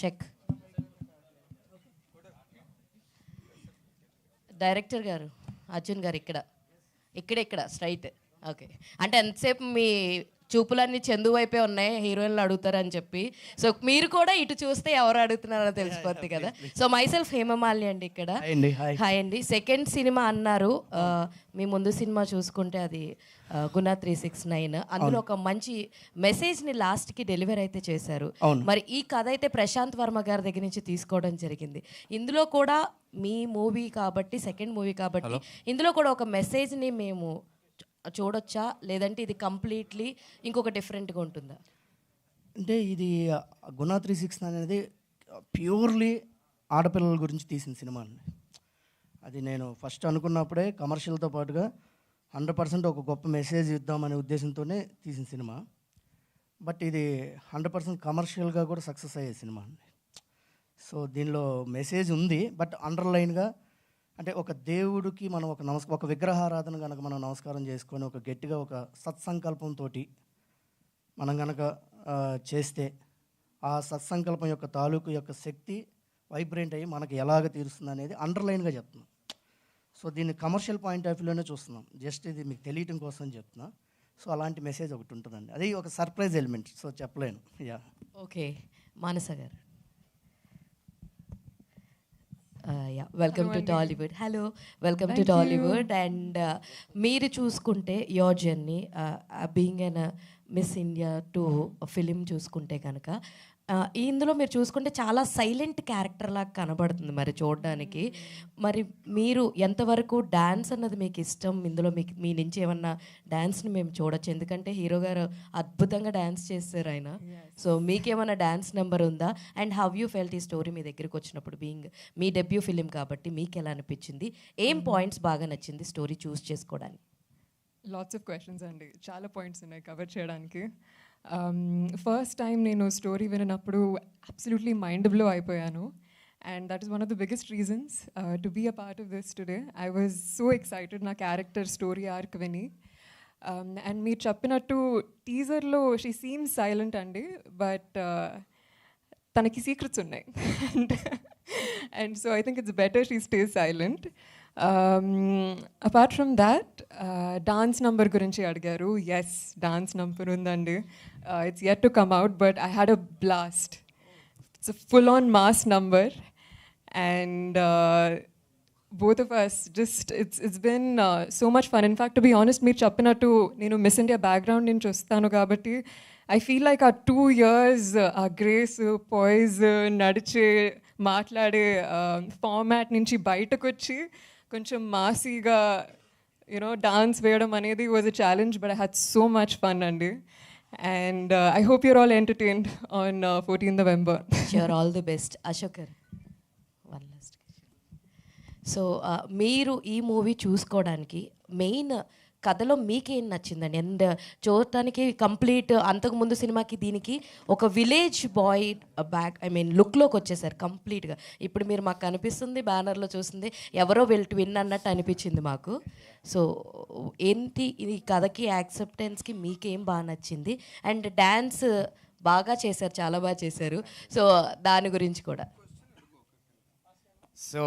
Check. Director గారు, అర్జున్ గారు ఇక్కడ ఇక్కడ ఇక్కడ స్ట్రైట్. ఓకే, అంటే ఎంతసేపు మీ చూపులన్నీ చందు వైపే ఉన్నాయి, హీరోయిన్లు అడుగుతారని చెప్పి. సో మీరు కూడా ఇటు చూస్తే ఎవరు అడుగుతున్నారో తెలిసిపోద్ది కదా. సో మై సెల్ఫ్ హేమమాలి అండి ఇక్కడ. హాయ్ అండి. సెకండ్ సినిమా అన్నారు, మీ ముందు సినిమా చూసుకుంటే అది గుణ 369. అందులో ఒక మంచి మెసేజ్ని లాస్ట్కి డెలివరీ అయితే చేశారు. మరి ఈ కథ అయితే ప్రశాంత్ వర్మ గారి దగ్గర నుంచి తీసుకోవడం జరిగింది. ఇందులో కూడా మీ మూవీ కాబట్టి, సెకండ్ మూవీ కాబట్టి ఇందులో కూడా ఒక మెసేజ్ని మేము చూడొచ్చా, లేదంటే ఇది కంప్లీట్లీ ఇంకొక డిఫరెంట్గా ఉంటుందా? అంటే ఇది గుణ 369 అనేది ప్యూర్లీ ఆడపిల్లల గురించి తీసిన సినిమా అండి. అది నేను ఫస్ట్ అనుకున్నప్పుడే కమర్షియల్తో పాటుగా 100% ఒక గొప్ప మెసేజ్ ఇద్దామనే ఉద్దేశంతోనే తీసిన సినిమా. బట్ ఇది 100% కమర్షియల్గా కూడా సక్సెస్ అయ్యే సినిమా అండి. సో దీనిలో మెసేజ్ ఉంది, బట్ అండర్లైన్గా అంటే ఒక దేవుడికి మనం ఒక విగ్రహారాధన కనుక మనం నమస్కారం చేసుకొని ఒక గట్టిగా ఒక సత్సంకల్పంతో మనం కనుక చేస్తే ఆ సత్సంకల్పం యొక్క తాలూకు యొక్క శక్తి వైబ్రేట్ అయ్యి మనకి ఎలాగ తీరుస్తుంది అనేది అండర్లైన్గా చెప్తున్నాం. సో దీన్ని కమర్షియల్ పాయింట్ ఆఫ్ వ్యూలోనే చూస్తున్నాం, జస్ట్ ఇది మీకు తెలియటం కోసం చెప్తున్నా. సో అలాంటి మెసేజ్ ఒకటి ఉంటుందండి, అది ఒక సర్ప్రైజ్ ఎలిమెంట్, సో చెప్పలేను. యా ఓకే, మానస గారు. Welcome to Tollywood. Hello, welcome to Tollywood. And మీరు చూసుకుంటే your journey being an miss India to film చూసుకుంటే కనుక ఇందులో మీరు చూసుకుంటే చాలా సైలెంట్ క్యారెక్టర్ లాగా కనబడుతుంది మరి చూడడానికి. మరి మీరు ఎంతవరకు డ్యాన్స్ అన్నది మీకు ఇష్టం? ఇందులో మీకు మీ నుంచి ఏమన్నా డ్యాన్స్ని మేము చూడొచ్చు, ఎందుకంటే హీరో గారు అద్భుతంగా డ్యాన్స్ చేస్తారు ఆయన. సో మీకేమైనా డ్యాన్స్ నెంబర్ ఉందా? అండ్ హౌ యూ ఫెల్ట్ ఈ స్టోరీ మీ దగ్గరికి వచ్చినప్పుడు, బీయింగ్ మీ డెబ్యూ ఫిలిం కాబట్టి మీకు ఎలా అనిపించింది? ఏం పాయింట్స్ బాగా నచ్చింది స్టోరీ చూస్ చేసుకోవడానికి? లాట్స్ ఆఫ్ క్వశ్చన్స్ అండి, చాలా పాయింట్స్ ఉన్నాయి కవర్ చేయడానికి. ఫస్ట్ టైం నేను స్టోరీ విన్నప్పుడు అబ్సల్యూట్లీ మైండ్ బ్లో అయిపోయాను. And that is one of the biggest reasons to be a part of this today. I was so excited నా character story arc విని. And మీరు చెప్పినట్టు టీజర్లో షీ సీమ్స్ సైలెంట్ అండి, but తనకి secrets ఉన్నాయి. And so I think it's better she stays silent. Apart from that, dance number గురించి అడిగారు. ఎస్, డాన్స్ నంబర్ ఉందండి. It's yet to come out, but I had a blast. It's a full on mass number. And both of us just it's been so much fun. In fact, to be honest, meer cheppinattu nenu Miss India background nunchi ostanu kabatti I feel like our 2 years grace, poise, nadiche maatlade format nunchi bayatakochi koncham maasiga dance veyadam anedi was a challenge, but I had so much fun andi. And I hope you're all entertained on 14th November. Sure, all the best. Ashokar, one last. So మీరు ఈ movie చూసుకోవడానికి main కథలో మీకేం నచ్చిందండి? And చూడటానికి complete అంతకుముందు సినిమాకి దీనికి ఒక విలేజ్ బాయ్ లుక్లోకి వచ్చేసారు కంప్లీట్గా. ఇప్పుడు మీరు మాకు కనిపిస్తుంది, బ్యానర్లో చూస్తుంది ఎవరో విన్ అన్నట్టు అనిపించింది మాకు. సో ఏంటి ఈ కథకి, యాక్సెప్టెన్స్కి మీకేం బాగా నచ్చింది? అండ్ డ్యాన్స్ బాగా చేశారు, చాలా బాగా చేశారు. సో దాని గురించి కూడా. సో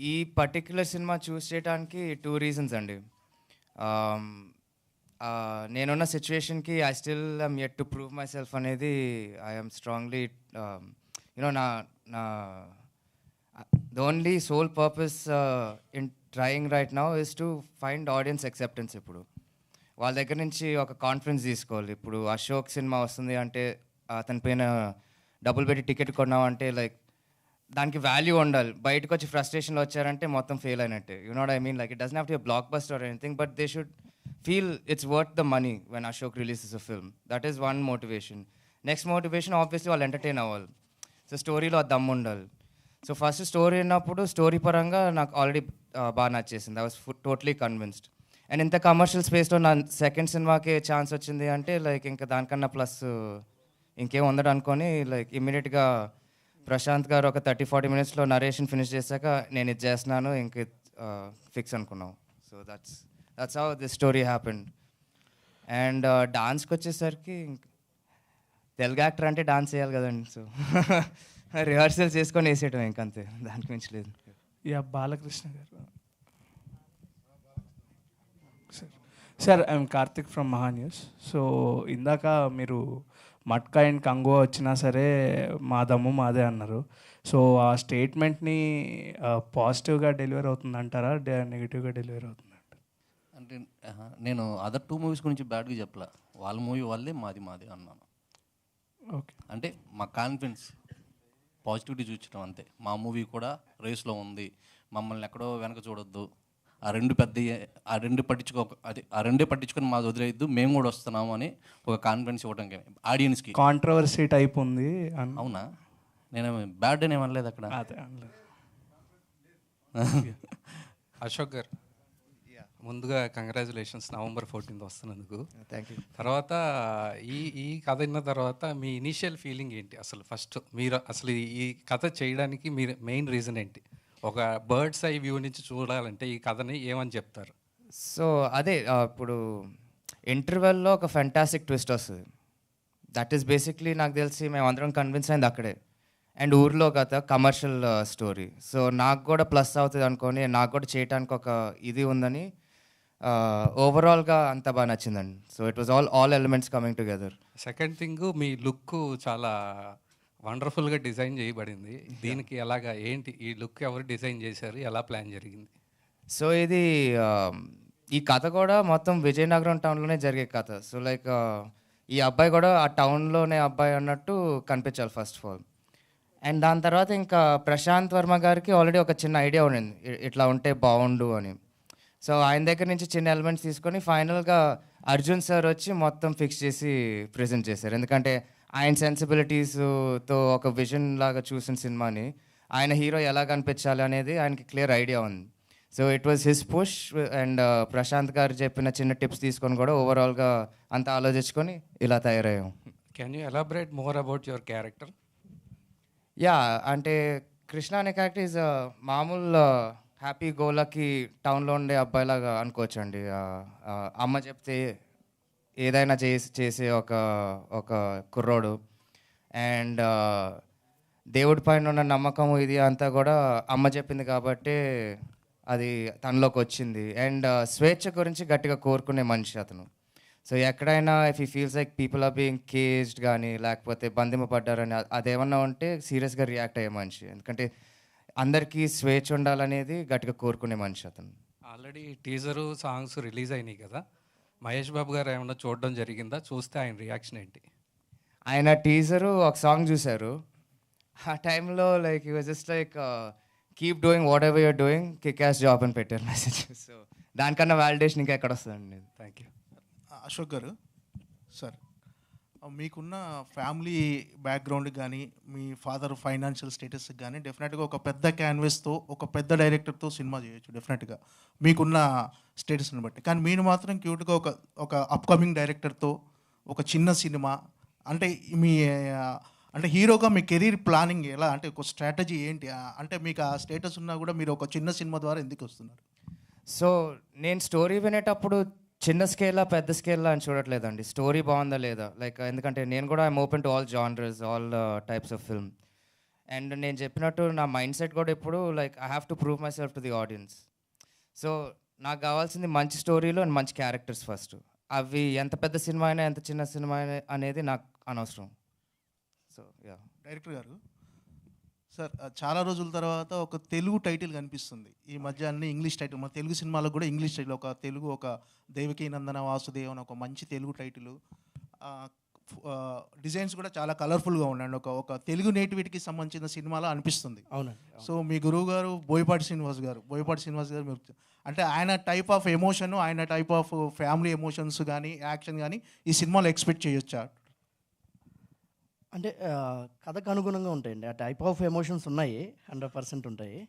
ఈ పర్టిక్యులర్ సినిమా చూస్ చేయడానికి 2 రీజన్స్ అండి. నేనున్న సిచ్యువేషన్కి I still I'm yet to prove myself అనేది ఐఎమ్ స్ట్రాంగ్లీ నా the only sole purpose in trying right now is to find audience acceptance. ఇప్పుడు వాళ్ళ దగ్గర నుంచి ఒక కాన్ఫిడెన్స్ తీసుకోవాలి. ఇప్పుడు అశోక్ సినిమా వస్తుంది అంటే అతని పైన డబ్బులు పెట్టి టికెట్ కొన్నామంటే లైక్ దానికి వాల్యూ ఉండాలి. బయటకు వచ్చి ఫ్రస్ట్రేషన్లో వచ్చారంటే మొత్తం ఫెయిల్ అయినట్టే. You know what I mean? Like it doesn't have to be a block buster or anything, but they should feel it's worth the money when Ashok releases a film. That is one motivation. Next motivation obviously వాళ్ళు entertain అవ్వాలి. So స్టోరీలో ఆ దమ్ ఉండాలి. So first story ఉన్నప్పుడు story పరంగా నాకు already బాగా నచ్చేసింది. I was totally convinced. And ఇంత కమర్షియల్ స్పేస్లో నా సెకండ్ సినిమాకి ఛాన్స్ వచ్చింది అంటే లైక్ ఇంకా దానికన్నా ప్లస్ ఇంకేం ఉందడు అనుకొని లైక్ ఇమ్మీడియట్గా ప్రశాంత్ గారు ఒక 30-40 మినిట్స్లో నరేషన్ ఫినిష్ చేశాక నేను ఇది చేస్తున్నాను ఇంక ఫిక్స్ అనుకున్నాం. So that's how this story happened. And డాన్స్కి వచ్చేసరికి తెలుగు యాక్టర్ అంటే డాన్స్ చేయాలి కదండి. సో రిహార్సల్ చేసుకొని వేసేయటం ఇంకంతే, దానికి మించి లేదు. యా, బాలకృష్ణ గారు. సార్ ఐఎమ్ కార్తిక్ ఫ్రమ్ మహా న్యూస్. సో ఇందాక మీరు మట్కా అండ్ కంగువా వచ్చినా సరే మా దమ్ము మాదే అన్నారు. సో ఆ స్టేట్మెంట్ని పాజిటివ్గా డెలివర్ అవుతుందంటారా, నెగిటివ్గా డెలివర్ అవుతుందంటారా? అంటే నేను అదర్ 2 మూవీస్ గురించి బ్యాడ్గా చెప్పలే, వాళ్ళ మూవీ వాళ్ళే మాది మాది అన్నాను. ఓకే. అంటే మా కాన్ఫిడెన్స్ పాజిటివిటీ చూపించడం అంతే. మా మూవీ కూడా రేస్లో ఉంది, మమ్మల్ని ఎక్కడో వెనక చూడొద్దు, ఆ రెండే పట్టించుకొని మాది వదిలేయద్దు, మేము కూడా వస్తున్నాము అని ఒక కాన్ఫిడెన్స్ ఇవ్వడం ఆడియన్స్కి. కాంట్రవర్సీ టైప్ ఉంది. అవునా, నేను బ్యాడ్ అని ఏమనలేదు అక్కడ. అదే అనలేదు. అశోక్ గారు, ముందుగా కంగ్రాచులేషన్స్ November 14th వస్తున్నందుకు. Thank you. తర్వాత ఈ కథ విన్న తర్వాత మీ ఇనీషియల్ ఫీలింగ్ ఏంటి? అసలు ఫస్ట్ మీరు అసలు ఈ కథ చేయడానికి మీరు మెయిన్ రీజన్ ఏంటి? ఒక బర్డ్స్ ఐ వ్యూ నుంచి చూడాలంటే ఈ కథని ఏమని చెప్తారు? సో అదే ఇప్పుడు ఇంటర్వెల్లో ఒక ఫెంటాస్టిక్ ట్విస్ట్ వస్తుంది. దట్ ఈస్ బేసిక్లీ నాకు తెలిసి మేము అందరం కన్విన్స్ అయింది అక్కడే. అండ్ ఊర్లో కథ కమర్షియల్ స్టోరీ, సో నాకు కూడా ప్లస్ అవుతుంది అనుకొని, నాకు కూడా చేయడానికి ఒక ఇది ఉందని ఓవరాల్గా అంత బాగా నచ్చిందండి. So it was all elements coming together. Second thing, me look చాలా వండర్ఫుల్గా డిజైన్ చేయబడింది. దీనికి ఎలాగా ఏంటి ఈ లుక్ ఎవరు డిజైన్ చేశారు, ఎలా ప్లాన్ జరిగింది? సో ఇది ఈ కథ కూడా మొత్తం విజయనగరం టౌన్లోనే జరిగే కథ. సో లైక్ ఈ అబ్బాయి కూడా ఆ టౌన్లోనే అబ్బాయి అన్నట్టు కనిపించాలి ఫస్ట్ ఆఫ్ ఆల్. అండ్ దాని తర్వాత ఇంకా ప్రశాంత్ వర్మ గారికి ఆల్రెడీ ఒక చిన్న ఐడియా ఉండింది, ఇట్లా ఉంటే బాగుండు అని. సో ఆయన దగ్గర నుంచి చిన్న ఎలిమెంట్స్ తీసుకొని ఫైనల్గా అర్జున్ సార్ వచ్చి మొత్తం ఫిక్స్ చేసి ప్రెజెంట్ చేశారు. ఎందుకంటే ఆయన సెన్సిబిలిటీస్తో ఒక విజన్ లాగా చూసిన సినిమాని ఆయన హీరో ఎలా కనిపించాలి అనేది ఆయనకి క్లియర్ ఐడియా ఉంది. So it was his push. And Prashanth గారు చెప్పిన చిన్న టిప్స్ తీసుకొని కూడా ఓవరాల్గా అంతా ఆలోచించుకొని ఇలా తయారయ్యాం. Can you elaborate more about your character? Yeah, అంటే కృష్ణ అనే క్యారెక్టర్ ఈజ్ మామూలు హ్యాపీ గోలకి టౌన్లో ఉండే అబ్బాయిలాగా అనుకోవచ్చండి. అమ్మ చెప్తే ఏదైనా చేసే ఒక కుర్రోడు. అండ్ దేవుడి పైన ఉన్న నమ్మకం ఇది అంతా కూడా అమ్మ చెప్పింది కాబట్టి అది తనలోకి వచ్చింది. అండ్ స్వేచ్ఛ గురించి గట్టిగా కోరుకునే మనిషి అతను. సో ఎక్కడైనా if he feels like people are being caged కానీ లేకపోతే బంధింపబడ్డారని అదేమన్నా ఉంటే సీరియస్గా రియాక్ట్ అయ్యే మనిషి. ఎందుకంటే అందరికీ స్వేచ్ఛ ఉండాలనేది గట్టిగా కోరుకునే మనిషి అతను. ఆల్రెడీ టీజరు సాంగ్స్ రిలీజ్ అయినాయి కదా, మహేష్ బాబు గారు ఏమన్నా చూడడం జరిగిందా? చూస్తే ఆయన రియాక్షన్ ఏంటి? ఆయన టీజరు ఒక సాంగ్ చూశారు. ఆ టైంలో like you was just like keep doing whatever you're doing, kick ass job అని పెట్టారు మెసేజ్. సో దానికన్నా వ్యాలిడేషన్ ఇంకా ఎక్కడ వస్తుందండి. Thank you. Ashok garu, sir మీకున్న ఫ్యామిలీ బ్యాక్గ్రౌండ్ కానీ మీ ఫాదర్ ఫైనాన్షియల్ స్టేటస్కి కానీ డెఫినెట్గా ఒక పెద్ద క్యాన్వస్తో ఒక పెద్ద డైరెక్టర్తో సినిమా చేయొచ్చు డెఫినెట్గా మీకున్న స్టేటస్ని బట్టి. కానీ మీరు మాత్రం క్యూట్గా ఒక అప్కమింగ్ డైరెక్టర్తో ఒక చిన్న సినిమా అంటే మీ అంటే హీరోగా మీ కెరీర్ ప్లానింగ్ ఎలా, అంటే ఒక స్ట్రాటజీ ఏంటి? అంటే మీకు ఆ స్టేటస్ ఉన్నా కూడా మీరు ఒక చిన్న సినిమా ద్వారా ఎందుకు వస్తున్నారు? సో నేను స్టోరీ వినేటప్పుడు చిన్న స్కేలా పెద్ద స్కేలా అని చూడట్లేదండి, స్టోరీ బాగుందా లేదా. లైక్ ఎందుకంటే నేను కూడా I'm open to all genres, all types of film. And నేను చెప్పినట్టు నా మైండ్ సెట్ కూడా ఇప్పుడు like I have to prove my self to the audience. So నాకు కావాల్సింది మంచి స్టోరీలు అండ్ మంచి క్యారెక్టర్స్ ఫస్ట్. అవి ఎంత పెద్ద సినిమా అయినా ఎంత చిన్న సినిమా అయినా అనేది నాకు అనవసరం. So yeah. డైరెక్టర్ గారు, సార్ చాలా రోజుల తర్వాత ఒక తెలుగు టైటిల్ కనిపిస్తుంది. ఈ మధ్య అన్ని ఇంగ్లీష్ టైటిల్, మన తెలుగు సినిమాలకు కూడా ఇంగ్లీష్ టైటిల్, ఒక దేవకీ నందన వాసుదేవ్ అని ఒక మంచి తెలుగు టైటిల్. డిజైన్స్ కూడా చాలా కలర్ఫుల్గా ఉండండి, ఒక తెలుగు నేటివిటీకి సంబంధించిన సినిమాలో అనిపిస్తుంది. అవునండి. సో మీ గురువు గారు బోయపాటి శ్రీనివాస్ గారు మీరు అంటే ఆయన టైప్ ఆఫ్ ఎమోషన్, ఆయన టైప్ ఆఫ్ ఫ్యామిలీ ఎమోషన్స్ కానీ యాక్షన్ కానీ ఈ సినిమాలో ఎక్స్పెక్ట్ చేయొచ్చా? అంటే కథకు అనుగుణంగా ఉంటాయండి. ఆ టైప్ ఆఫ్ ఎమోషన్స్ ఉన్నాయి, 100% ఉంటాయి.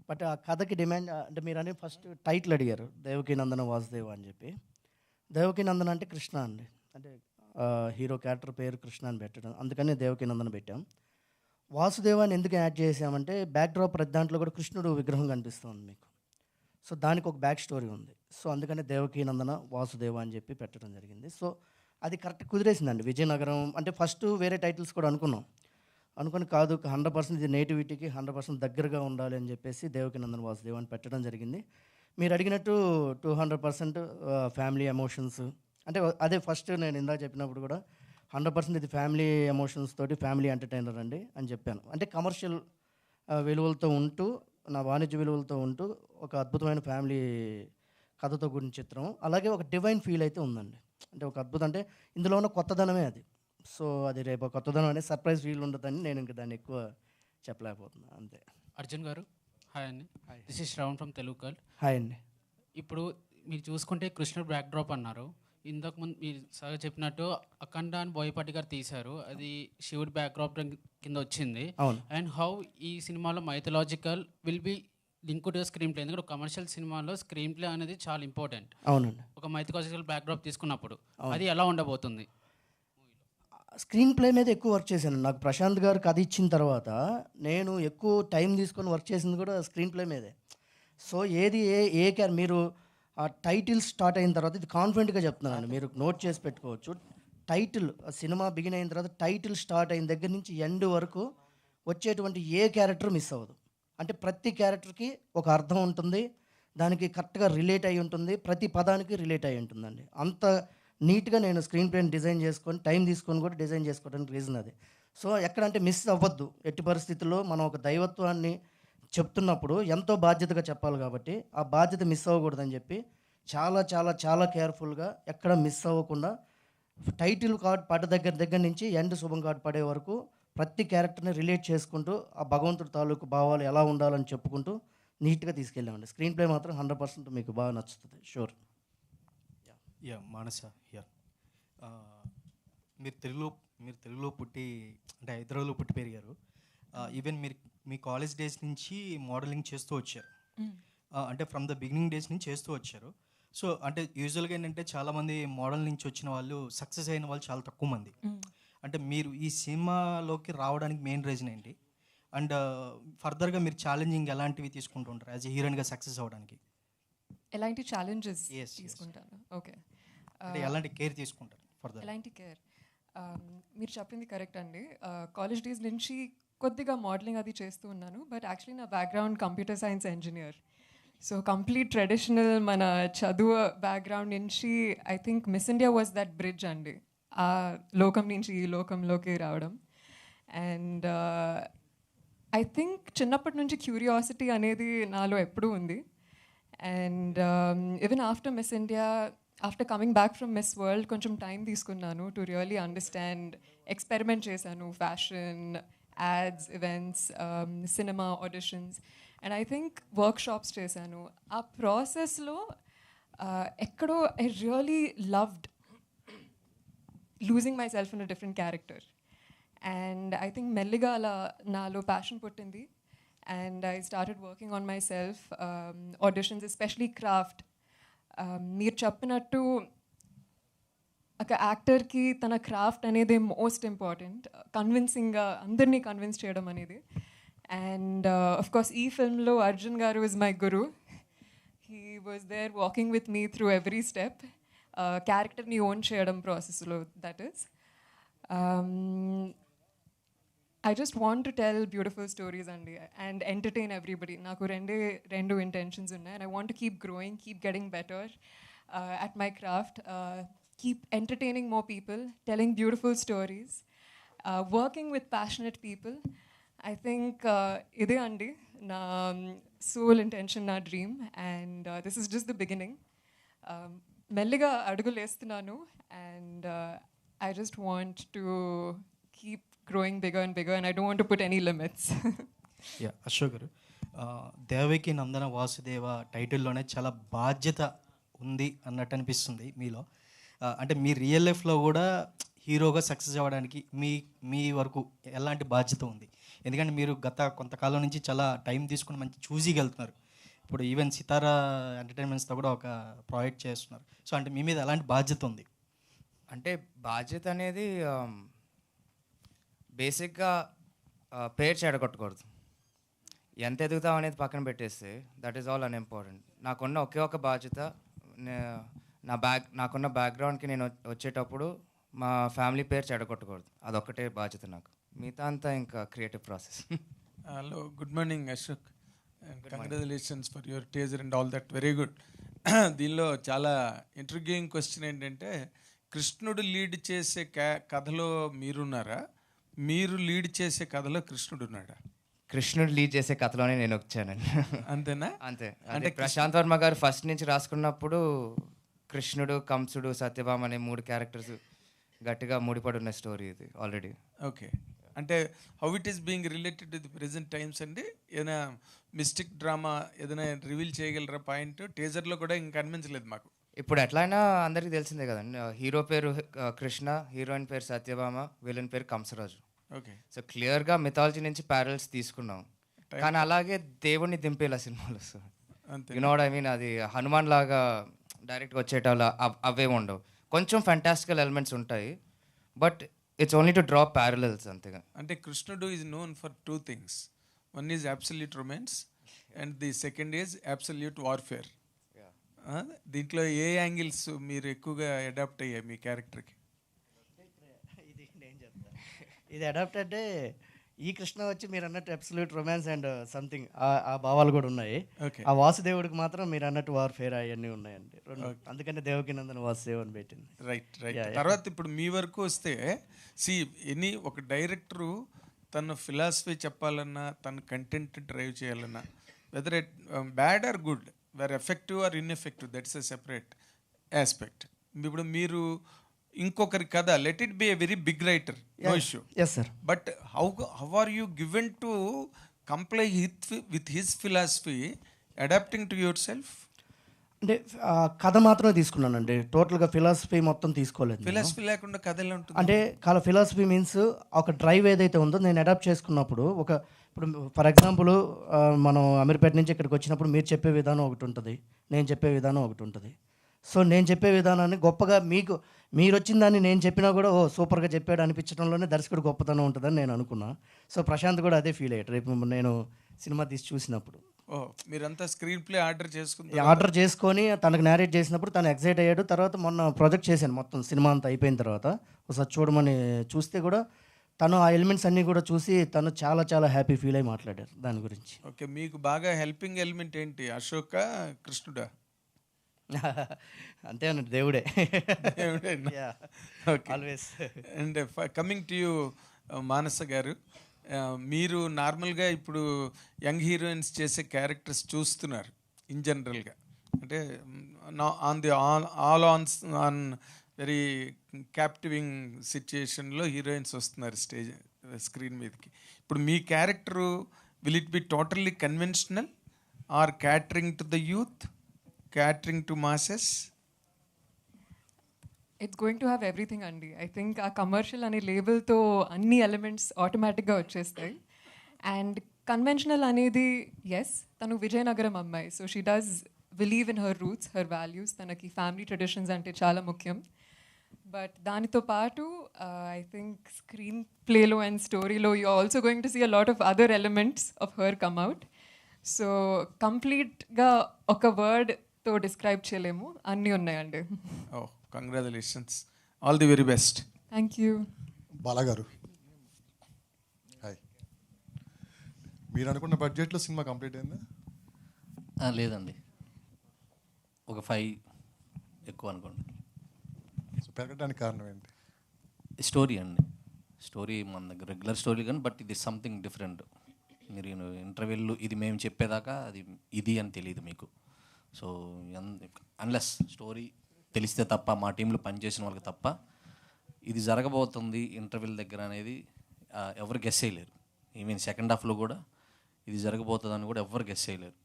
బట్ ఆ కథకి డిమాండ్ అంటే మీరు అనేది ఫస్ట్ టైటిల్ అడిగారు, దేవకీ నందన వాసుదేవ అని చెప్పి. దేవకీ నందన అంటే కృష్ణ అండి, అంటే హీరో క్యారెక్టర్ పేరు కృష్ణ అని పెట్టడం, అందుకని దేవకీ నందన పెట్టాం. వాసుదేవాన్ని ఎందుకు యాడ్ చేసామంటే బ్యాక్డ్రాప్ ప్రతి దాంట్లో కూడా కృష్ణుడు విగ్రహం కనిపిస్తుంది మీకు. సో దానికి ఒక బ్యాక్ స్టోరీ ఉంది. సో అందుకని దేవకీ నందన వాసుదేవ అని చెప్పి పెట్టడం జరిగింది. సో అది కరెక్ట్ కుదిరేసిందండి. విజయనగరం అంటే ఫస్ట్ వేరే టైటిల్స్ కూడా అనుకుని కాదు 100% ఇది నేటివిటీకి 100% దగ్గరగా ఉండాలి అని చెప్పేసి దేవకి నందన్ వాసుదేవ్ అని పెట్టడం జరిగింది. మీరు అడిగినట్టు 200% ఫ్యామిలీ ఎమోషన్స్ అంటే అదే ఫస్ట్ నేను ఇందాక చెప్పినప్పుడు కూడా 100% ఇది ఫ్యామిలీ ఎమోషన్స్ తోటి ఫ్యామిలీ ఎంటర్టైనర్ అండి అని చెప్పాను. అంటే కమర్షియల్ విలువలతో ఉంటూ నా వాణిజ్య విలువలతో ఉంటూ ఒక అద్భుతమైన ఫ్యామిలీ కథతో కూడిన చిత్రం. అలాగే ఒక డివైన్ ఫీల్ అయితే ఉందండి. అంటే ఒక అద్భుతం అంటే ఇందులో ఉన్న కొత్తదనమే అది. సో అది రేపు కొత్తదనం అనేది సర్ప్రైజ్ ఫీల్ ఉండదని నేను ఇంకా దాన్ని ఎక్కువ చెప్పలేకపోతున్నాను అంతే. అర్జున్ గారు హాయ్ అండి. This is Shravan from Telugu girl. Hi అండి. ఇప్పుడు మీరు చూసుకుంటే కృష్ణుడు బ్యాక్ డ్రాప్ అన్నారు. ఇంతకు ముందు మీరు సార్ చెప్పినట్టు అఖండ అని బోయపాటి గారు తీశారు, అది శివుడి బ్యాక్ డ్రాప్ కింద వచ్చింది. అవును. అండ్ హౌ ఈ సినిమాలో mythological will be link to screen play, ఎందుకంటే కమర్షియల్ సినిమాలో స్క్రీన్ ప్లే అనేది చాలా ఇంపార్టెంట్. అవునండి. ఒక మైథలాజికల్ బ్యాక్ డ్రాప్ తీసుకున్నప్పుడు అది ఎలా ఉండబోతుంది? స్క్రీన్ ప్లే మీద ఎక్కువ వర్క్ చేశాను. నాకు ప్రశాంత్ గారు కథ ఇచ్చిన తర్వాత నేను ఎక్కువ టైం తీసుకొని వర్క్ చేసింది కూడా స్క్రీన్ ప్లే మీదే. సో ఏది ఏ మీరు ఆ టైటిల్ స్టార్ట్ అయిన తర్వాత ఇది కాన్ఫిడెంట్గా చెప్తున్నానండి, మీరు నోట్ చేసి పెట్టుకోవచ్చు. టైటిల్ సినిమా బిగిన్ అయిన తర్వాత టైటిల్ స్టార్ట్ అయిన దగ్గర నుంచి ఎండ్ వరకు వచ్చేటువంటి ఏ క్యారెక్టర్ మిస్ అవ్వదు. అంటే ప్రతి క్యారెక్టర్కి ఒక అర్థం ఉంటుంది, దానికి కరెక్ట్గా రిలేట్ అయి ఉంటుంది, ప్రతి పదానికి రిలేట్ అయి ఉంటుందండి. అంత నీట్గా నేను స్క్రీన్ ప్లేని డిజైన్ చేసుకొని టైం తీసుకొని కూడా డిజైన్ చేసుకోవడానికి రీజన్ అది. సో ఎక్కడంటే మిస్ అవ్వద్దు. ఎట్టి పరిస్థితుల్లో మనం ఒక దైవత్వాన్ని చెప్తున్నప్పుడు ఎంతో బాధ్యతగా చెప్పాలి కాబట్టి ఆ బాధ్యత మిస్ అవ్వకూడదని చెప్పి చాలా చాలా చాలా కేర్ఫుల్గా ఎక్కడ మిస్ అవ్వకుండా టైటిల్ కార్డ్ పడ్డ దగ్గర నుంచి ఎండ్ శుభం కార్డ్ పడే వరకు ప్రతి క్యారెక్టర్ని రిలేట్ చేసుకుంటూ ఆ భగవంతుడి తాలూకు భావాలు ఎలా ఉండాలని చెప్పుకుంటూ నీట్గా తీసుకెళ్ళామండి. స్క్రీన్ ప్లే మాత్రం 100% మీకు బాగా నచ్చుతుంది, షూర్. యా మానస యా మీరు తెలుగులో పుట్టి అంటే హైదరాబాద్లో పుట్టి పెరిగారు. ఈవెన్ మీరు మీ కాలేజ్ డేస్ నుంచి మోడలింగ్ చేస్తూ వచ్చారు. అంటే ఫ్రమ్ ద బిగినింగ్ డేస్ నుంచి చేస్తూ వచ్చారు. సో అంటే యూజువల్గా ఏంటంటే చాలామంది మోడల్ నుంచి వచ్చిన వాళ్ళు సక్సెస్ అయిన వాళ్ళు చాలా తక్కువ మంది. అంటే మీరు ఈ సినిమాలోకి రావడానికి మెయిన్ రీజన్ ఏంటి? అండ్ ఫర్దర్గా మీరు ఛాలెంజింగ్ ఎలాంటివి తీసుకుంటూ ఉంటారు యాజ్ ఎ హీరోయిన్గా సక్సెస్ అవ్వడానికి? ఎలాంటి ఛాలెంజెస్ Yes, yes. తీసుకుంటాను? ఓకే, అంటే ఎలాంటి కేర్ తీసుకుంటారు ఫర్దర్? ఎలాంటి కేర్? మీరు చెప్పింది కరెక్ట్ అండి. కాలేజ్ డేస్ నుంచి కొద్దిగా మోడలింగ్ అది చేస్తూ ఉన్నాను, బట్ యాక్చువల్లీ నా background computer science engineer. So complete traditional మన చదువు బ్యాక్గ్రౌండ్ నుంచి I think miss India was that bridge అండి, ఆ లోకం నుంచి ఈ లోకంలోకి రావడం. అండ్ ఐ థింక్ చిన్నప్పటి నుంచి క్యూరియాసిటీ అనేది నాలో ఎప్పుడూ ఉంది. And even after miss India, after coming back from miss world కొంచెం టైం తీసుకున్నాను టు రియలీ అండర్స్టాండ్. ఎక్స్పెరిమెంట్ చేశాను, fashion, ads, events, cinema auditions, and I think workshops చేశాను. ఆ ప్రాసెస్లో ఎక్కడో I really loved losing my self in a different character. And I think మెల్లిగా అలా నాలో ప్యాషన్ పుట్టింది. And I started working on myself, auditions, especially craft. మీరు చెప్పినట్టు ఒక యాక్టర్కి తన క్రాఫ్ట్ అనేది మోస్ట్ ఇంపార్టెంట్, కన్విన్సింగ్గా అందరినీ కన్విన్స్ చేయడం అనేది. అండ్ ఆఫ్ కోర్స్ ఈ ఫిల్మ్లో అర్జున్ గారు is my guru. He was there walking with me through every step, క్యారెక్టర్ని ఓన్ చేయడం ప్రాసెస్లో. That is I just want to tell beautiful stories and entertain everybody. Naku rendu intentions unnai, and I want to keep growing, keep getting better at my craft, keep entertaining more people, telling beautiful stories, working with passionate people. I think ide andi na soul intention, na dream, and this is just the beginning. Melliga adugulu estunanu, and I just want to keep growing bigger and bigger, and I don't want to put any limits. Yeah Ashok garu, Devaki నందన వాసుదేవ టైటిల్లోనే చాలా బాధ్యత ఉంది అన్నట్టు అనిపిస్తుంది మీలో. అంటే మీ real లైఫ్లో కూడా హీరోగా సక్సెస్ అవ్వడానికి మీ వరకు ఎలాంటి బాధ్యత ఉంది? ఎందుకంటే మీరు గత కొంతకాలం నుంచి చాలా టైం తీసుకుని మంచి చూజీగా వెళ్తున్నారు. ఇప్పుడు ఈవెన్ సితారా ఎంటర్టైన్మెంట్స్తో కూడా ఒక ప్రాజెక్ట్ చేస్తున్నారు. సో అంటే మీ మీద ఎలాంటి బాధ్యత ఉంది? అంటే బాధ్యత అనేది బేసిక్గా పేరు చెడగొట్టకూడదు. ఎంత ఎదుగుతాం అనేది పక్కన పెట్టేస్తే దట్ ఈస్ ఆల్ అన్ఇంపార్టెంట్. నాకున్న ఒకే ఒక బాధ్యత, నాకున్న బ్యాక్గ్రౌండ్కి నేను వచ్చేటప్పుడు మా ఫ్యామిలీ పేరు చెడగొట్టకూడదు, అదొక్కటే బాధ్యత నాకు. మిగతా అంతా ఇంకా creative process. Hello, good morning Ashok, congratulations for your teaser and all that, very good. దీనిలో చాలా ఇంట్రిగ్యూయింగ్ క్వశ్చన్ ఏంటంటే, కృష్ణుడు లీడ్ చేసే కథలో మీరున్నారా, మీరు లీడ్ చేసే కథలో కృష్ణుడు ఉన్నాడా? కృష్ణుడు లీడ్ చేసే కథలోనే నేను వచ్చానండి. అంతేనా? అంతే. అంటే ప్రశాంత్ వర్మ గారు ఫస్ట్ నుంచి రాసుకున్నప్పుడు కృష్ణుడు, కంసుడు, సత్యభామ అనే 3 క్యారెక్టర్స్ గట్టిగా ముడిపడి ఉన్న స్టోరీ ఇది ఆల్రెడీ. ఓకే, అంటే how it is being related to the present times అండి? ఏదైనా మిస్టిక్ డ్రామా ఏదైనా రివీల్ చేయగలరా పాయింట్? టీజర్లో కూడా ఇంకా కనిపించలేదు మాకు. ఇప్పుడు ఎట్లయినా అందరికీ తెలిసిందే కదండి, హీరో పేరు కృష్ణ, హీరోయిన్ పేరు సత్యభామ, విలన్ పేరు కంసరాజు. ఓకే, సో క్లియర్గా మిథాలజీ నుంచి ప్యారల్స్ తీసుకున్నాం, కానీ అలాగే దేవుణ్ణి దింపేలా సినిమాలు వస్తుంది. You know what I mean? అది హనుమాన్ లాగా డైరెక్ట్గా వచ్చేటోళ్ళ అవే ఉండవు. కొంచెం ఫ్యాంటాస్టికల్ ఎలిమెంట్స్ ఉంటాయి, but it's only to draw parallels అంతేగా. అంటే కృష్ణుడు is known for 2 things. One is absolute romance and the second is absolute warfare. దీంట్లో ఏ యాంగిల్స్ మీరు ఎక్కువగా అడాప్ట్ అయ్యాయి మీ క్యారెక్టర్కి? ఇది అడాప్ట్ అంటే ఈ కృష్ణ వచ్చి మీరు అన్నట్టు అబ్సల్యూట్ రొమాన్స్ అండ్ సంథింగ్ ఆ భావాలు కూడా ఉన్నాయి. ఆ వాసుదేవుడికి మాత్రం మీరు అన్నట్టు వార్ఫేర్ అవన్నీ ఉన్నాయండి. అందుకని దేవకి నందన వాసుదేవ్ అని పెట్టింది. రైట్. తర్వాత ఇప్పుడు మీ వరకు వస్తే, ఒక డైరెక్టరు తన ఫిలాసఫీ చెప్పాలన్నా, తన కంటెంట్ డ్రైవ్ చేయాలన్నా, whether it bad or good, where effective or ineffective, that's a separate aspect. ఇప్పుడు మీరు ఇంకొకరి కథ, let it be a very big writer, no issue, but how are you given to comply with his philosophy adapting to yourself? అంటే కథ మాత్రమే తీసుకున్నానండి, టోటల్గా philosophy మొత్తం తీసుకోలేదు. ఫిలాసఫీ లేకుండా కథ ఎలా ఉంటుంది? అంటే ఫిలాసఫీ మీన్స్ ఒక డ్రైవ్ ఏదైతే ఉందో నేను అడాప్ట్ చేసుకున్నప్పుడు, ఇప్పుడు ఫర్ ఎగ్జాంపుల్ మనం అమీర్పేట నుంచి ఇక్కడికి వచ్చినప్పుడు మీరు చెప్పే విధానం ఒకటి ఉంటుంది, నేను చెప్పే విధానం ఒకటి ఉంటుంది. సో నేను చెప్పే విధానాన్ని గొప్పగా మీరు వచ్చిన దాన్ని నేను చెప్పినా కూడా సూపర్గా చెప్పాడు అనిపించడంలోనే దర్శకుడు గొప్పతనం ఉంటుందని నేను అనుకున్నా. సో ప్రశాంత్ కూడా అదే ఫీల్ అయ్యాడు రేపు నేను సినిమా తీసి చూసినప్పుడు. మీరంతా స్క్రీన్ ప్లే ఆర్డర్ చేసుకొని తనకు నేరేట్ చేసినప్పుడు తను ఎక్సైట్ అయ్యాడు. తర్వాత మొన్న ప్రాజెక్ట్ చేశాను మొత్తం సినిమా అంతా అయిపోయిన తర్వాత ఒకసారి చూడమని చూస్తే కూడా తను ఆ ఎలిమెంట్స్ అన్నీ కూడా చూసి తను చాలా చాలా హ్యాపీ ఫీల్ అయ్యి మాట్లాడారు దాని గురించి. ఓకే, మీకు బాగా హెల్పింగ్ ఎలిమెంట్ ఏంటి, అశోక, కృష్ణుడా? అంతే అన్నట్టు దేవుడే. Always. And coming to you Manasa garu, మీరు నార్మల్గా ఇప్పుడు యంగ్ హీరోయిన్స్ చేసే క్యారెక్టర్స్ చూస్తున్నారు ఇన్ జనరల్గా, అంటే ఆన్ వెరీ క్యాప్టివింగ్ సిచ్యుయేషన్లో హీరోయిన్స్ వస్తున్నారు స్క్రీన్ మీదకి. ఇప్పుడు మీ character will it be totally conventional or catering to the youth, catering to masses? It's going to have everything andi. I think a commercial ane label tho anni elements automatic ga vachestayi. And conventional anedi, yes, tanu Vijayanagaram ammai, so she does believe in her roots, her values, tanaki family traditions ante chaala mukyam. But danito paatu I think screen play lo and story lo you're also going to see a lot of other elements of her come out. So complete ga oka word తో describe చేయలేము, అన్నీ ఉన్నాయండి. Congratulations, all the very best. Thank you. బాలాగారు, hi. మీరు అనుకున్న బడ్జెట్లో cinema complete అయిందా? లేదండి, ఒక 5 ఎక్కువ అనుకోండి. సో పెరగడానికి కారణం ఏంటి? స్టోరీ అండి. స్టోరీ మన దగ్గర రెగ్యులర్ స్టోరీ కానీ, బట్ ఇది సంథింగ్ డిఫరెంట్. మీరు ఇంటర్వ్యూలు ఇది మేము చెప్పేదాకా అది ఇది అని తెలియదు మీకు. సో అన్లెస్ స్టోరీ తెలిస్తే తప్ప, మా టీంలో పనిచేసిన వాళ్ళకి తప్ప ఇది జరగబోతుంది ఇంటర్వ్యూల దగ్గర అనేది ఎవరు గెస్ చేయలేరు. ఈవెన్ సెకండ్ హాఫ్లో కూడా ఇది జరగబోతుందని కూడా ఎవరు గెస్ చేయలేరు.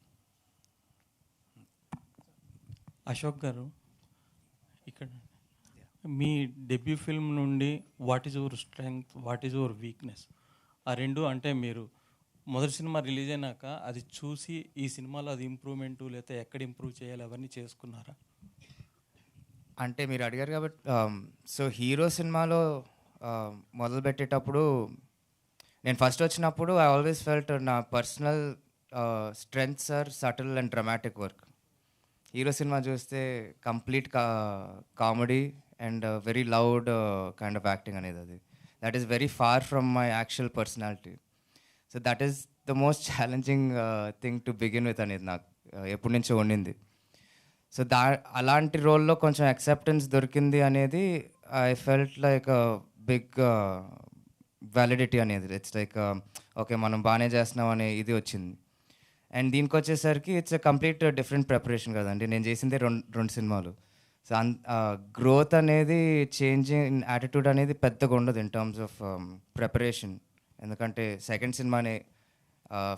అశోక్ గారు, ఇక్కడ మీ డెబ్యూ ఫిల్మ్ నుండి what is your strength, what is your weakness, ఆ రెండు, అంటే మీరు మొదటి సినిమా రిలీజ్ అయినాక అది చూసి ఈ సినిమాలో అది ఇంప్రూవ్మెంటు లేకపోతే ఎక్కడ ఇంప్రూవ్ చేయాలి అవన్నీ చేసుకున్నారా? అంటే మీరు అడిగారు కాబట్టి, సో హీరో సినిమాలో మొదలుపెట్టేటప్పుడు నేను ఫస్ట్ వచ్చినప్పుడు ఐ ఆల్వేస్ ఫెల్ట్ నా personal strengths are subtle and dramatic work. Hero cinema చూస్తే complete comedy and very loud kind of acting అనేది అది. That is very far from my actual personality. So that is the most challenging thing to begin with అనేది నాకు ఎప్పటి నుంచో ఉండింది. So అలాంటి రోల్లో కొంచెం యాక్సెప్టెన్స్ దొరికింది అనేది I felt like big validity అనేది. ఇట్స్ లైక్ ఓకే మనం బాగానే చేస్తున్నాం అనే ఇది వచ్చింది. అండ్ దీనికి వచ్చేసరికి it's a complete different preparation కదండి. నేను చేసిందే రెండు సినిమాలు. సో గ్రోత్ అనేది చేంజింగ్ ఇన్ యాటిట్యూడ్ అనేది పెద్దగా ఉండదు ఇన్ టర్మ్స్ ఆఫ్ ప్రిపరేషన్. ఎందుకంటే సెకండ్ సినిమానే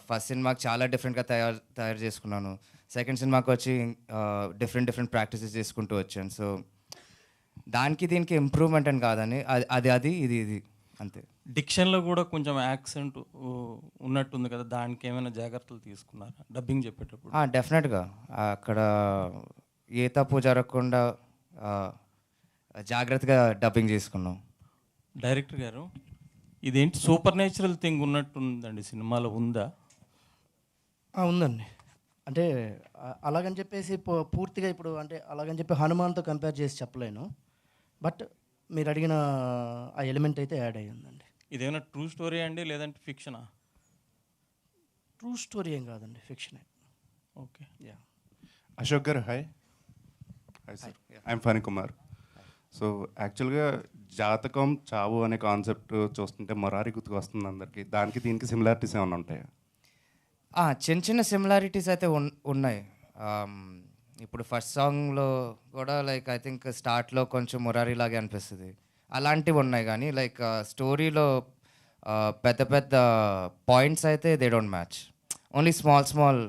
ఫస్ట్ సినిమాకి చాలా డిఫరెంట్గా తయారు చేసుకున్నాను. సెకండ్ సినిమాకి వచ్చి డిఫరెంట్ ప్రాక్టీసెస్ చేసుకుంటూ వచ్చాను. సో దానికి దీనికి ఇంప్రూవ్మెంట్ అని కాదని అది ఇది అంతే. డిక్షన్లో కూడా కొంచెం యాక్సెంట్ ఉన్నట్టుంది కదా, దానికి ఏమైనా జాగ్రత్తలు తీసుకున్నారా డబ్బింగ్ చెప్పేటప్పుడు? డెఫినెట్గా అక్కడ ఏ తప్పు జరగకుండా జాగ్రత్తగా డబ్బింగ్ చేసుకున్నాం. డైరెక్టర్ గారు, ఇదేంటి సూపర్ న్యాచురల్ థింగ్ ఉన్నట్టుందండి సినిమాలో, ఉందా? ఉందండి. అంటే అలాగని చెప్పేసి పూర్తిగా ఇప్పుడు అంటే అలాగని చెప్పి హనుమాన్తో కంపేర్ చేసి చెప్పలేను. బట్ మీరు అడిగిన ఆ ఎలిమెంట్ అయితే యాడ్ అయ్యి ఉందండి. ఇదేమైనా ట్రూ స్టోరీ అండి లేదంటే ఫిక్షనా? ట్రూ స్టోరీ ఏం కాదండి, ఫిక్షనే. Okay. Yeah. Ashok garu hi. Hi sir, I'm Phani Kumar. So యాక్చువల్గా జాతకం చావు అనే కాన్సెప్ట్ చూస్తుంటే మొరారి గుర్తుకు వస్తుంది అందరికీ. దానికి దీనికి సిమిలారిటీస్ ఏమైనా ఉంటాయా? చిన్న సిమిలారిటీస్ అయితే ఉన్నాయి. ఇప్పుడు ఫస్ట్ సాంగ్లో కూడా లైక్ ఐ థింక్ స్టార్ట్లో కొంచెం మురారి లాగే అనిపిస్తుంది, అలాంటివి ఉన్నాయి. కానీ లైక్ స్టోరీలో పెద్ద పెద్ద పాయింట్స్ అయితే they don't match. Only small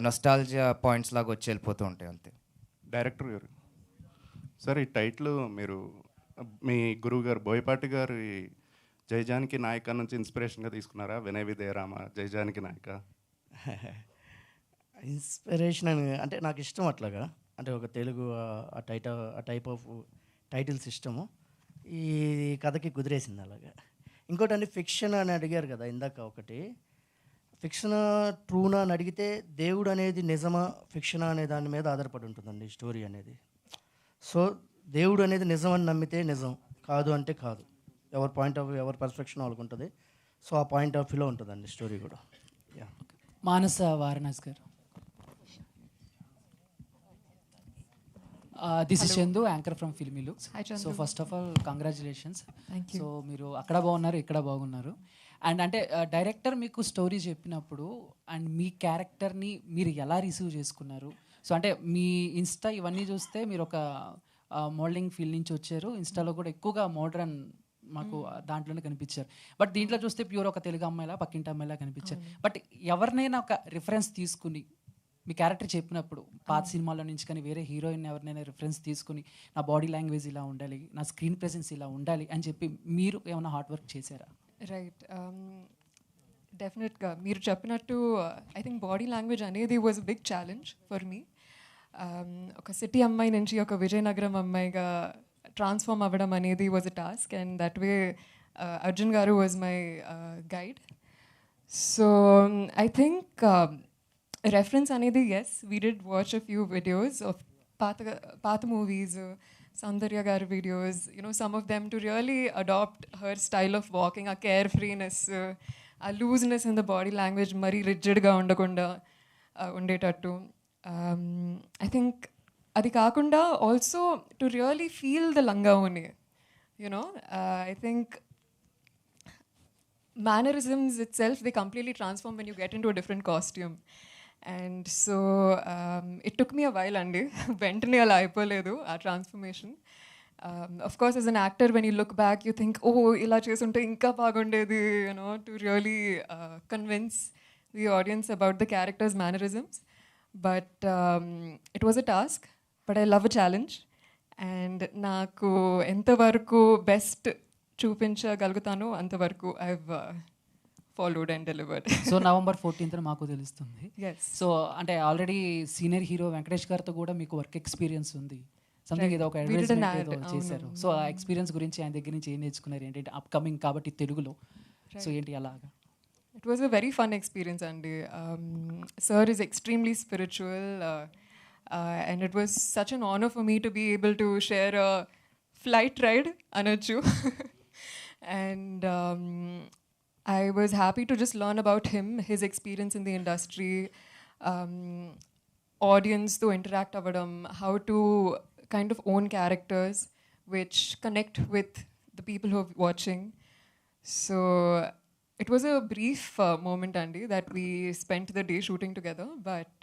nostalgia points లాగా వచ్చి వెళ్ళిపోతూ ఉంటాయి అంతే. డైరెక్టర్ గారు సార్, ఈ టైటిల్ మీరు మీ గురువు గారు బోయపాటి గారు జయజానికి నాయక నుంచి ఇన్స్పిరేషన్గా తీసుకున్నారా? వినయ విజయరామ జయజానికి నాయక ఇన్స్పిరేషన్ అని అంటే నాకు ఇష్టం అట్లాగా. అంటే ఒక తెలుగు ఆ టైప్ ఆఫ్ టైటిల్స్ ఇష్టము. ఈ కథకి కుదిరేసింది అలాగా. ఇంకోటి అండి, ఫిక్షన్ అని అడిగారు కదా ఇందాక. ఒకటి ఫిక్షన్ ట్రూనా అని అడిగితే దేవుడు అనేది నిజమా ఫిక్షనా అనే దాని మీద ఆధారపడి ఉంటుందండి స్టోరీ అనేది. సో దేవుడు అనేది నిజం అని నమ్మితే నిజం, కాదు అంటే కాదు. ఎవరి పాయింట్ ఆఫ్ వ్యూ, ఎవరి పర్స్పెక్షన్ వాళ్ళకు ఉంటుంది. సో ఆ పాయింట్ ఆఫ్ వ్యూలో ఉంటుందండి స్టోరీ కూడా. Yeah. Manasa Varanasi garu. This is Chandu, anchor from ఫిల్మీలు. So first of all congratulations. So మీరు అక్కడ బాగున్నారు, ఇక్కడ బాగున్నారు. అండ్ అంటే డైరెక్టర్ మీకు స్టోరీ చెప్పినప్పుడు అండ్ మీ క్యారెక్టర్ని మీరు ఎలా రిసీవ్ చేసుకున్నారు? సో అంటే మీ ఇన్స్టా ఇవన్నీ చూస్తే మీరు ఒక మోడలింగ్ ఫీల్డ్ నుంచి వచ్చారు. ఇన్స్టాలో కూడా ఎక్కువగా మోడ్రన్ మాకు దాంట్లోనే కనిపించారు. బట్ దీంట్లో చూస్తే ప్యూర్ ఒక తెలుగు అమ్మాయిలా, పక్కింటి అమ్మాయిలా కనిపించారు. బట్ ఎవరినైనా ఒక రిఫరెన్స్ తీసుకుని మీ క్యారెక్టర్ చెప్పినప్పుడు పాత సినిమాలో నుంచి కానీ వేరే హీరోయిన్ ఎవరినైనా రిఫరెన్స్ తీసుకుని నా బాడీ లాంగ్వేజ్ ఇలా ఉండాలి, నా స్క్రీన్ ప్రెసెన్స్ ఇలా ఉండాలి అని చెప్పి మీరు ఏమైనా హార్డ్ వర్క్ చేశారా? రైట్, డెఫినెట్గా మీరు చెప్పినట్టు ఐ థింక్ బాడీ లాంగ్వేజ్ అనేది was a big challenge for me. ఒక సిటీ అమ్మాయి నుంచి ఒక విజయనగరం అమ్మాయిగా ట్రాన్స్ఫార్మ్ అవ్వడం అనేది was a task. And that way Arjun garu was my guide. So I think reference అనేది, yes, we did watch a few videos of path movies, Soundarya garu videos, you know, some of them to really adopt her style of walking, a carefreeness, a looseness in the body language, mari rigid ga undakunda undetattu. I think adi kaakunda also to really feel the langaoni, you know. I think mannerisms itself, they completely transform when you get into a different costume. And so it took me a while అండి, వెంటనే అలా అయిపోలేదు ఆ transformation. of course as an actor when you look back you think oh ఇలా చేసుంటే ఇంకా బాగుండేది, you know, to really convince the audience about the character's mannerisms. But it was a task, but I love a challenge. And నాకు ఎంతవరకు best చూపించగలుగుతానో అంతవరకు I've followed and delivered. So November 14th మాకు తెలుస్తుంది. Yes. So అంటే already senior hero Venkatesh గారితో కూడా మీకు work experience ఉంది. సంథింగ్ ఏదో ఒక అడ్వర్టైజ్మెంట్ ఏదో చేశారు. సో ఆ ఎక్స్పీరియన్స్ గురించి ఆయన దగ్గర నుంచి ఏం నేర్చుకున్నారు? ఏంటంటే అప్కమింగ్ కాబట్టి తెలుగులో, సో ఏంటి అలాగా? It was a very fun experience, and sir is extremely spiritual, and it was such an honor for me to be able to share a flight ride అనొచ్చు. And I was happy to just learn about him, his experience in the industry, audience to interact అవ్వడం, how to kind of own characters which connect with the people who are watching. So it was a brief moment, Andy, that we spent the day shooting together, but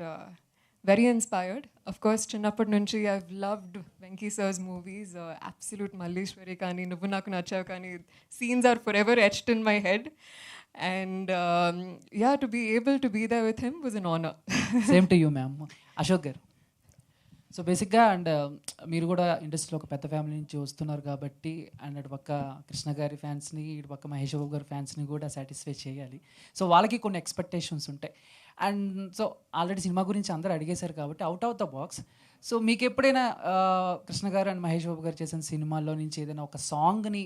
very inspired. Of course, చిన్నప్పటి నుంచి I've loved Venki sir's movies. Absolute Malleshwari కానీ నువ్వు నాకు నచ్చావు కానీ scenes are forever etched in my head. And yeah, to be able to be there with him was an honor. Same to you ma'am. Ashok garu, so బేసిక్గా and మీరు కూడా ఇండస్ట్రీలో ఒక పెద్ద ఫ్యామిలీ నుంచి వస్తున్నారు కాబట్టి, అండ్ అటు పక్క కృష్ణ గారి ఫ్యాన్స్ని, ఇటు పక్క మహేష్ బాబు గారి ఫ్యాన్స్ని కూడా సాటిస్ఫై చేయాలి. సో వాళ్ళకి కొన్ని ఎక్స్పెక్టేషన్స్ ఉంటాయి. అండ్ సో ఆల్రెడీ సినిమా గురించి అందరూ అడిగేశారు కాబట్టి out of the box, so మీకు ఎప్పుడైనా కృష్ణ గారు అండ్ మహేష్ బాబు గారు చేసిన సినిమాల్లో నుంచి ఏదైనా ఒక సాంగ్ని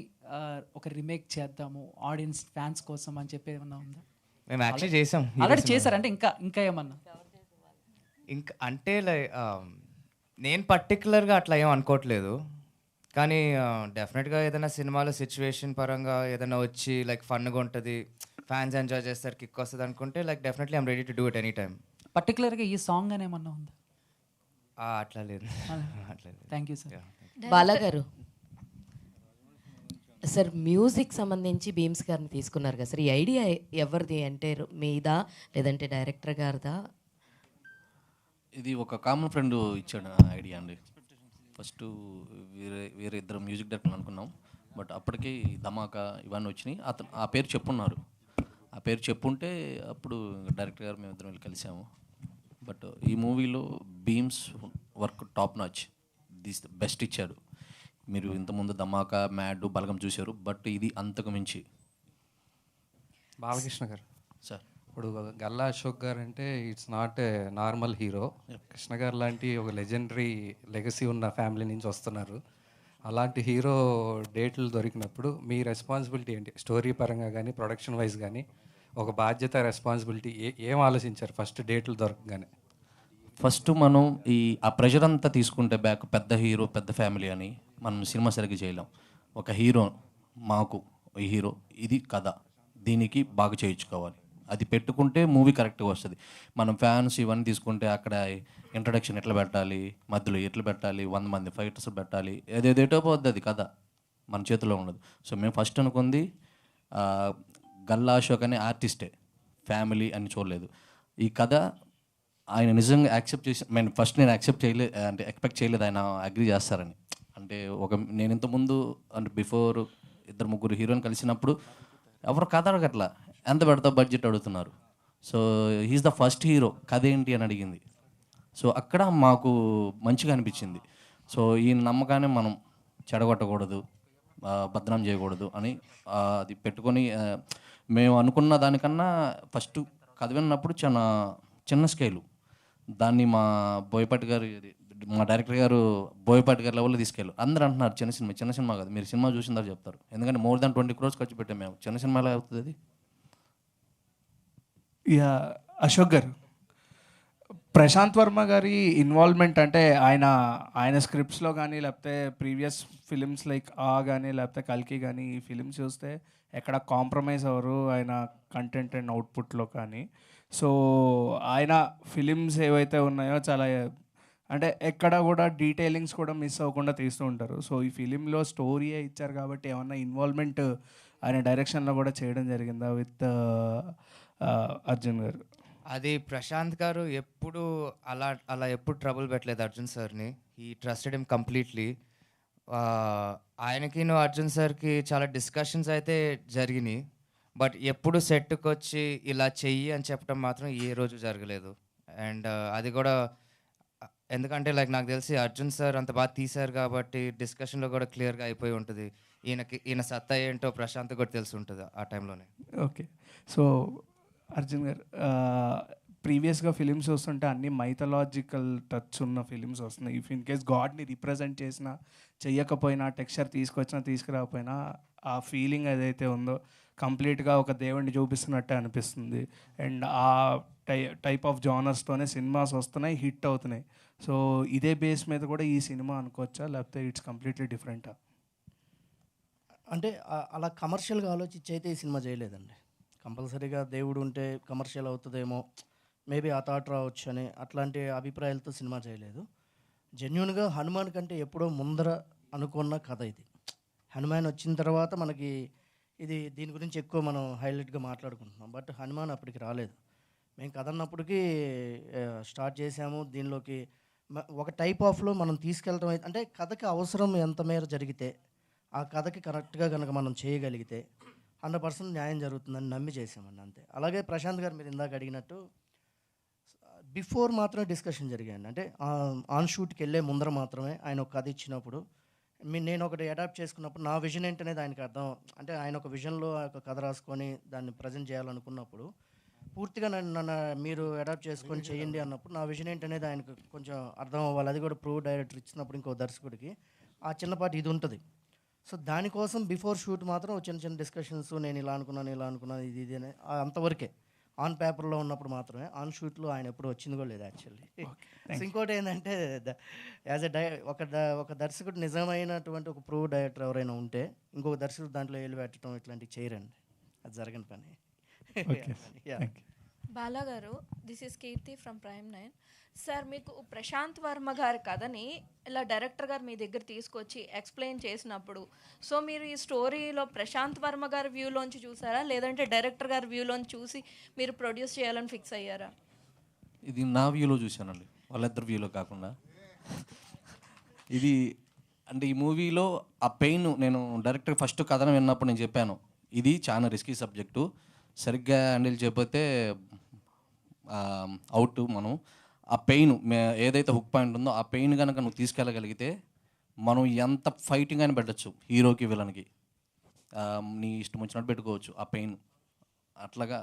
ఒక రీమేక్ చేద్దాము ఆడియన్స్ ఫ్యాన్స్ కోసం అని చెప్పి ఏమన్నా ఉందా? మేము యాక్చువల్లీ చేసాం. ఆల్రెడీ చేశారంటే ఇంకా ఏమన్నా? ఇంకా అంటే నేను పర్టికులర్గా అట్లా ఏం అనుకోవట్లేదు, కానీ డెఫినెట్గా ఏదైనా సినిమాలో సిచ్యువేషన్ పరంగా ఏదైనా వచ్చి లైక్ ఫన్గా ఉంటుంది, ఫ్యాన్స్ ఎంజాయ్ చేస్తారు, కిక్ వస్తుంది అనుకుంటే like definitely I'm ready to do it any time. పర్టికులర్గా ఈ సాంగ్ అని ఏమన్నా ఉందా? అట్లా లేదు. అట్లా లేదు. Thank you sir. బాలా గారు, సార్ మ్యూజిక్ సంబంధించి బీమ్స్ గారిని తీసుకున్నారు కదా సార్, ఈ ఐడియా ఎవరిది అంటే మీదా లేదంటే డైరెక్టర్ గారిదా? ఇది ఒక కామన్ ఫ్రెండ్ ఇచ్చాడు ఐడియా అండి. ఫస్ట్ వేరే ఇద్దరు మ్యూజిక్ డైరెక్టర్లు అనుకున్నాం, బట్ అప్పటికి ధమాకా ఇవన్నీ వచ్చినాయి. అతను ఆ పేరు చెప్పున్నారు, ఆ పేరు చెప్పుంటే అప్పుడు డైరెక్టర్ గారు మేమిద్దరం వెళ్ళి కలిసాము. బట్ ఈ మూవీలో Bheems work top notch, this best ఇచ్చాడు. మీరు ఇంతకుముందు ధమాకా, మ్యాడ్, బలగం చూశారు, బట్ ఇది అంతకు మించి. బాలకృష్ణ గారు సార్, ఇప్పుడు గల్లా అశోక్ గారు అంటే it's not a normal hero. Krishna గారు లాంటి ఒక లెజెండరీ లెగసీ ఉన్న ఫ్యామిలీ నుంచి వస్తున్నారు. అలాంటి హీరో డేట్లు దొరికినప్పుడు మీ రెస్పాన్సిబిలిటీ ఏంటి? స్టోరీ పరంగా కానీ ప్రొడక్షన్ వైజ్ కానీ ఒక బాధ్యత, రెస్పాన్సిబిలిటీ ఏం ఆలోచించారు ఫస్ట్ డేట్లు దొరకగానే? ఫస్ట్ మనం ఆ ప్రెషర్ అంతా తీసుకుంటే బ్యాక్, పెద్ద హీరో పెద్ద ఫ్యామిలీ అని మనం సినిమా సరిగ్గా చేయలేం. ఒక హీరో, మాకు ఈ హీరో, ఇది కథ, దీనికి బాగా చేయించుకోవాలి, అది పెట్టుకుంటే మూవీ కరెక్ట్గా వస్తుంది. మనం ఫ్యాన్స్ ఇవన్నీ తీసుకుంటే అక్కడ ఇంట్రడక్షన్ ఎట్లా పెట్టాలి, మధ్యలో ఎట్లా పెట్టాలి, 100 మంది ఫైటర్స్ పెట్టాలి, ఏదేదేటో పోద్ది, అది కథ మన చేతిలో ఉండదు. సో మేము ఫస్ట్ అనుకుంది గల్లా అశోక్ అనే ఆర్టిస్టే, ఫ్యామిలీ అని చూడలేదు. ఈ కథ ఆయన నిజంగా యాక్సెప్ట్ చేసి, నేను యాక్సెప్ట్ చేయలేదు, అంటే ఎక్స్పెక్ట్ చేయలేదు ఆయన అగ్రీ చేస్తారని. అంటే నేను ఇంతకుముందు అంటే బిఫోర్ 2-3 హీరోని కలిసినప్పుడు ఎవరు కథ అడగట్లా, ఎంత పెడతావు బడ్జెట్ అడుగుతున్నారు. So he's the first hero, కథ ఏంటి అని అడిగింది. సో అక్కడ మాకు మంచిగా అనిపించింది. సో ఈ నమ్మకాన్ని మనం చెడగొట్టకూడదు, బదనాం చేయకూడదు అని అది పెట్టుకొని మేము అనుకున్న దానికన్నా ఫస్ట్ కథ విన్నప్పుడు చాలా చిన్న స్కేలు, దాన్ని మా బోయపాటి గారు, మా డైరెక్టర్ గారు బోయపాటి గారి లెవెల్లో తీసుకెళ్ళారు. అందరూ అంటున్నారు చిన్న సినిమా కాదు, మీరు సినిమా చూసిందని చెప్తారు. ఎందుకంటే more than 20 crores ఖర్చు పెట్టాం మేము, చిన్న సినిమా ఎలా అవుతుంది అది? యా, అశోక్ గారు, ప్రశాంత్ వర్మ గారి ఇన్వాల్వ్మెంట్ అంటే ఆయన స్క్రిప్ట్స్లో కానీ లేకపోతే ప్రీవియస్ ఫిలిమ్స్ లైక్ కానీ లేకపోతే కల్కి కానీ ఈ ఫిలిమ్స్ చూస్తే ఎక్కడ కాంప్రమైజ్ అవ్వరు ఆయన కంటెంట్ అండ్ అవుట్పుట్లో కానీ. సో ఆయన ఫిలిమ్స్ ఏవైతే ఉన్నాయో చాలా అంటే ఎక్కడ కూడా డీటెయిలింగ్స్ కూడా మిస్ అవ్వకుండా తీస్తూ ఉంటారు. సో ఈ ఫిలింలో స్టోరీయే ఇచ్చారు కాబట్టి ఏమన్నా ఇన్వాల్వ్మెంట్ ఆయన డైరెక్షన్లో కూడా చేయడం జరిగిందా విత్ అర్జున్ గారు? అది ప్రశాంత్ గారు ఎప్పుడు అలా ఎప్పుడు ట్రబుల్ పెట్టలేదు అర్జున్ సార్ని. ఈ ట్రస్టెడ్ హిమ్ కంప్లీట్లీ. ఆయనకి అర్జున్ సార్కి చాలా డిస్కషన్స్ అయితే జరిగినాయి, బట్ ఎప్పుడు సెట్కి వచ్చి ఇలా చెయ్యి అని చెప్పడం మాత్రం ఏ రోజు జరగలేదు. అండ్ అది కూడా ఎందుకంటే లైక్ నాకు తెలిసి అర్జున్ సార్ అంత బాగా తీశారు కాబట్టి డిస్కషన్లో కూడా క్లియర్గా అయిపోయి ఉంటుంది. ఈయన సత్తా ఏంటో ప్రశాంత్ కూడా తెలిసి ఉంటుంది ఆ టైంలోనే. ఓకే, సో అర్జున్ గారు ప్రీవియస్గా ఫిలిమ్స్ వస్తుంటే అన్ని మైథలాజికల్ టచ్ ఉన్న ఫిలిమ్స్ వస్తున్నాయి. ఇఫ్ ఇన్ కేస్ గాడ్ని రిప్రజెంట్ చేసినా చేయకపోయినా, టెక్స్చర్ తీసుకొచ్చినా తీసుకురాకపోయినా, ఆ ఫీలింగ్ ఏదైతే ఉందో కంప్లీట్గా ఒక దేవుడిని చూపిస్తున్నట్టే అనిపిస్తుంది. అండ్ ఆ టైప్ ఆఫ్ జానర్స్తోనే సినిమాస్ వస్తున్నాయి, హిట్ అవుతున్నాయి. సో ఇదే బేస్ మీద కూడా ఈ సినిమా అనుకోవచ్చా, లేకపోతే ఇట్స్ కంప్లీట్లీ డిఫరెంటా? అంటే అలా కమర్షియల్గా ఆలోచించి అయితే ఈ సినిమా చేయలేదండి. కంపల్సరీగా దేవుడు ఉంటే కమర్షియల్ అవుతుందేమో, మేబీ ఆ థాట్ రావచ్చు అని అట్లాంటి అభిప్రాయాలతో సినిమా చేయలేదు. జెన్యున్గా హనుమాన్ కంటే ఎప్పుడో ముందర అనుకున్న కథ ఇది. హనుమాన్ వచ్చిన తర్వాత మనకి దీని గురించి ఎక్కువ మనం హైలైట్గా మాట్లాడుకుంటున్నాం. బట్ హనుమాన్ అప్పటికి రాలేదు. మేము కథ అన్నప్పటికీ స్టార్ట్ చేసాము. దీనిలోకి ఒక టైప్ ఆఫ్లో మనం తీసుకెళ్ళటం అయితే, అంటే కథకి అవసరం ఎంత మేర జరిగితే, ఆ కథకి కరెక్ట్గా కనుక మనం చేయగలిగితే 100% న్యాయం జరుగుతుందని నమ్మి చేసామండి, అంతే. అలాగే ప్రశాంత్ గారు మీరు ఇందాక అడిగినట్టు బిఫోర్ మాత్రమే డిస్కషన్ జరిగాయండి. అంటే ఆన్ షూట్కి వెళ్ళే ముందర మాత్రమే ఆయన ఒక కథ ఇచ్చినప్పుడు నేను ఒకటి అడాప్ట్ చేసుకున్నప్పుడు నా విజన్ ఏంటనేది ఆయనకి అర్థం, అంటే ఆయన ఒక విజన్లో ఒక కథ రాసుకొని దాన్ని ప్రజెంట్ చేయాలనుకున్నప్పుడు పూర్తిగా నన్ను మీరు అడాప్ట్ చేసుకొని చేయండి అన్నప్పుడు నా విజన్ ఏంటనేది ఆయనకు కొంచెం అర్థం అవ్వాలి. అది కూడా ప్రూవ్ డైరెక్టర్ ఇచ్చినప్పుడు ఇంకో దర్శకుడికి ఆ చిన్నపాటి ఇది ఉంటుంది. సో దానికోసం బిఫోర్ షూట్ మాత్రం చిన్న చిన్న డిస్కషన్స్, నేను ఇలా అనుకున్నాను ఇది అని అంతవరకే. ఆన్ పేపర్లో ఉన్నప్పుడు మాత్రమే. ఆన్ షూట్లో ఆయన ఎప్పుడు వచ్చింది కూడా లేదు యాక్చువల్లీ. సో ఇంకోటి ఏంటంటే యాజ్ ఎ ఒక దర్శకుడు నిజమైనటువంటి ఒక ప్రూవ్ డైరెక్టర్ ఎవరైనా ఉంటే ఇంకొక దర్శకుడు దాంట్లో ఏలు పెట్టడం ఇట్లాంటివి చేయరండి, అది జరగని పని. బాలా గారు, this is Keerthi from Prime 9. Sir, మీకు ప్రశాంత్ వర్మ గారి కథని ఇలా డైరెక్టర్ గారు మీ దగ్గర తీసుకొచ్చి ఎక్స్ప్లెయిన్ చేసినప్పుడు, సో మీరు ఈ స్టోరీలో ప్రశాంత్ వర్మ గారి వ్యూలోంచి చూసారా, లేదంటే డైరెక్టర్ గారి వ్యూలోంచి చూసి మీరు ప్రొడ్యూస్ చేయాలని ఫిక్స్ అయ్యారా? ఇది నా వ్యూలో చూశానండి, వాళ్ళిద్దరు వ్యూలో కాకుండా. ఇది అంటే ఈ మూవీలో ఆ పెయిన్, నేను డైరెక్టర్ ఫస్ట్ కథను విన్నప్పుడు నేను చెప్పాను, ఇది చాలా రిస్కీ సబ్జెక్టు, సరిగ్గా హ్యాండిల్ చేయకపోతే అవుట్. మనం ఆ పెయిన్ ఏదైతే హుక్ పాయింట్ ఉందో ఆ పెయిన్ కనుక నువ్వు తీసుకెళ్ళగలిగితే మనం ఎంత ఫైటింగ్ అని పెట్టచ్చు, హీరోకి విలన్కి నీ ఇష్టం వచ్చినట్టు పెట్టుకోవచ్చు ఆ పెయిన్. అట్లాగా